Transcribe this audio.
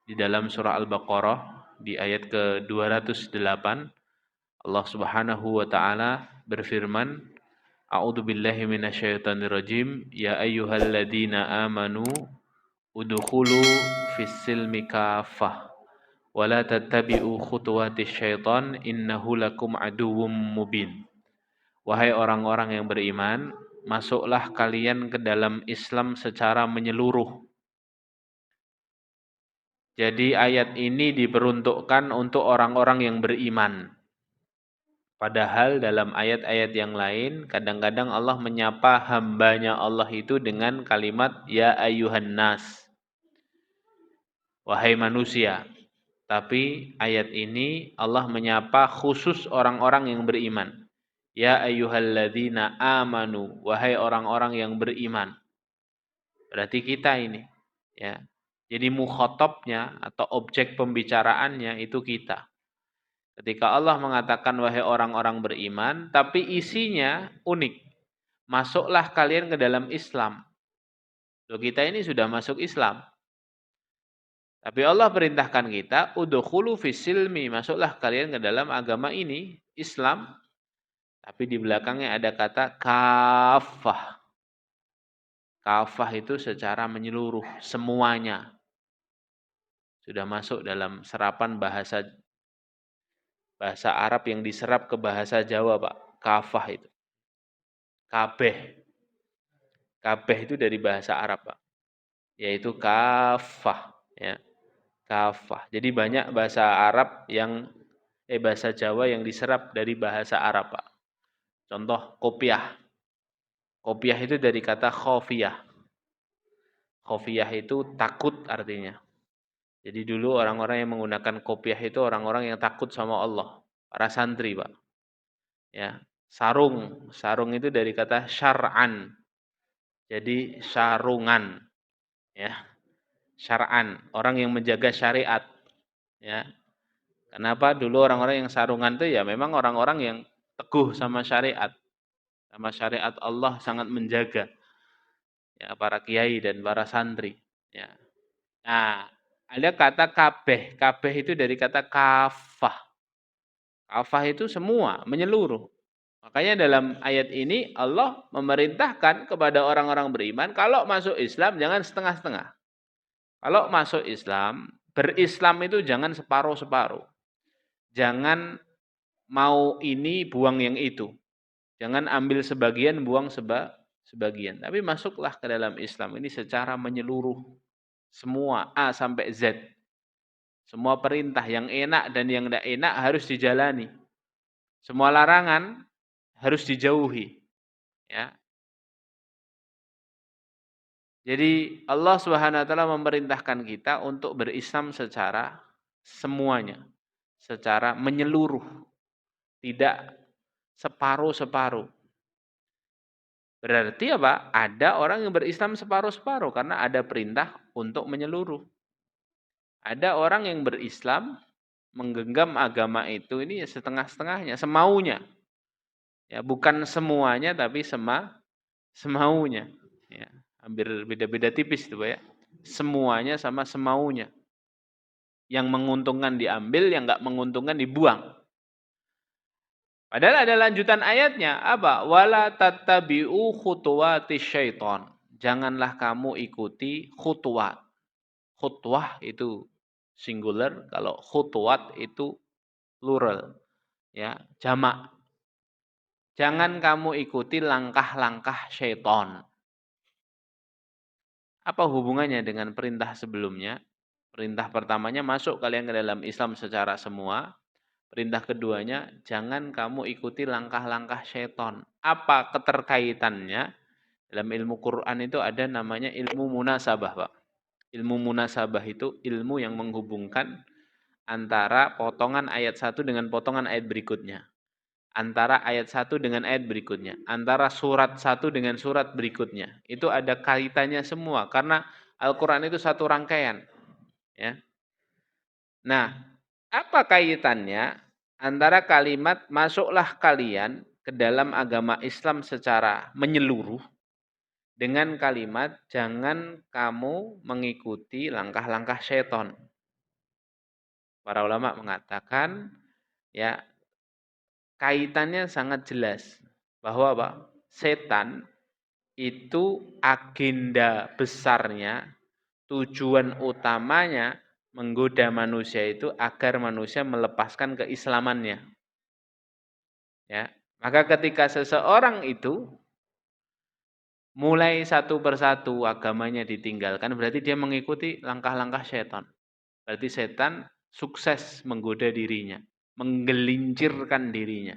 Di dalam surah Al-Baqarah di ayat ke-208 Allah Subhanahu wa taala berfirman, A'udzu billahi minasyaitonir rajim, ya ayyuhalladzina amanu udkhulu fis silmi kaffah wa la tattabi'u khutuwatis syaiton innahu lakum aduwwum mubin. Wahai orang-orang yang beriman, masuklah kalian ke dalam Islam secara menyeluruh. Jadi ayat ini diperuntukkan untuk orang-orang yang beriman. Padahal dalam ayat-ayat yang lain, kadang-kadang Allah menyapa hambanya Allah itu dengan kalimat ya ayyuhan nas, wahai manusia. Tapi ayat ini Allah menyapa khusus orang-orang yang beriman. Ya ayyuhalladzina amanu, wahai orang-orang yang beriman. Berarti kita ini, ya. Jadi mukhatabnya atau objek pembicaraannya itu kita. Ketika Allah mengatakan wahai orang-orang beriman, tapi isinya unik. Masuklah kalian ke dalam Islam. Loh, kita ini sudah masuk Islam. Tapi Allah perintahkan kita, udkhulu fisilmi, masuklah kalian ke dalam agama ini, Islam. Tapi di belakangnya ada kata kafah. Kafah itu secara menyeluruh, semuanya. Sudah masuk dalam serapan bahasa Arab yang diserap ke bahasa Jawa, Pak. Kafah itu. Kabeh. Kabeh itu dari bahasa Arab, Pak. Yaitu kafah, ya. Kafah. Jadi banyak bahasa Arab yang bahasa Jawa yang diserap dari bahasa Arab, Pak. Contoh kopiah. Kopiah itu dari kata khofiyah. Khofiyah itu takut artinya. Jadi dulu orang-orang yang menggunakan kopiah itu orang-orang yang takut sama Allah, para santri, Pak. Ya, sarung. Sarung itu dari kata syar'an. Jadi sarungan, ya. Syar'an, orang yang menjaga syariat, ya. Kenapa dulu orang-orang yang sarungan itu ya memang orang-orang yang teguh sama syariat. Sama syariat Allah sangat menjaga, ya, para kiai dan para santri, ya. Nah, ada kata kabeh. Kabeh itu dari kata kafah. Kafah itu semua, menyeluruh. Makanya dalam ayat ini Allah memerintahkan kepada orang-orang beriman kalau masuk Islam jangan setengah-setengah. Kalau masuk Islam, berislam itu jangan separuh-separuh. Jangan mau ini buang yang itu. Jangan ambil sebagian buang sebagian. Tapi masuklah ke dalam Islam ini secara menyeluruh. Semua A sampai Z. Semua perintah yang enak dan yang tidak enak harus dijalani. Semua larangan harus dijauhi. Ya. Jadi Allah Subhanahu wa taala memerintahkan kita untuk berislam secara semuanya, secara menyeluruh, tidak separuh-separuh. Berarti apa? Ada orang yang berislam separuh-separuh karena ada perintah untuk menyeluruh. Ada orang yang berislam menggenggam agama itu ini setengah-setengahnya, semaunya. Ya, bukan semuanya tapi semaunya. Ya, hampir beda-beda tipis itu, Pak, ya. Semuanya sama semaunya. Yang menguntungkan diambil, yang enggak menguntungkan dibuang. Padahal ada lanjutan ayatnya, apa? Wala tattabi'u khutuwatis syaiton. Janganlah kamu ikuti khutuwat. Khutwah itu singular, kalau khutuwat itu plural. Ya, jamak. Jangan kamu ikuti langkah-langkah syaiton. Apa hubungannya dengan perintah sebelumnya? Perintah pertamanya masuk kalian ke dalam Islam secara semua. Perintah keduanya, jangan kamu ikuti langkah-langkah syaiton. Apa keterkaitannya? Dalam ilmu Quran itu ada namanya ilmu munasabah, Pak. Ilmu munasabah itu ilmu yang menghubungkan antara potongan ayat 1 dengan potongan ayat berikutnya. Antara ayat 1 dengan ayat berikutnya, antara surat 1 dengan surat berikutnya. Itu ada kaitannya semua karena Al-Qur'an itu satu rangkaian, ya. Nah, apa kaitannya antara kalimat masuklah kalian ke dalam agama Islam secara menyeluruh dengan kalimat jangan kamu mengikuti langkah-langkah syaiton. Para ulama mengatakan ya kaitannya sangat jelas bahwa apa? Setan itu agenda besarnya, tujuan utamanya menggoda manusia itu agar manusia melepaskan keislamannya. Ya, maka ketika seseorang itu mulai satu persatu agamanya ditinggalkan, berarti dia mengikuti langkah-langkah setan. Berarti setan sukses menggoda dirinya, menggelincirkan dirinya.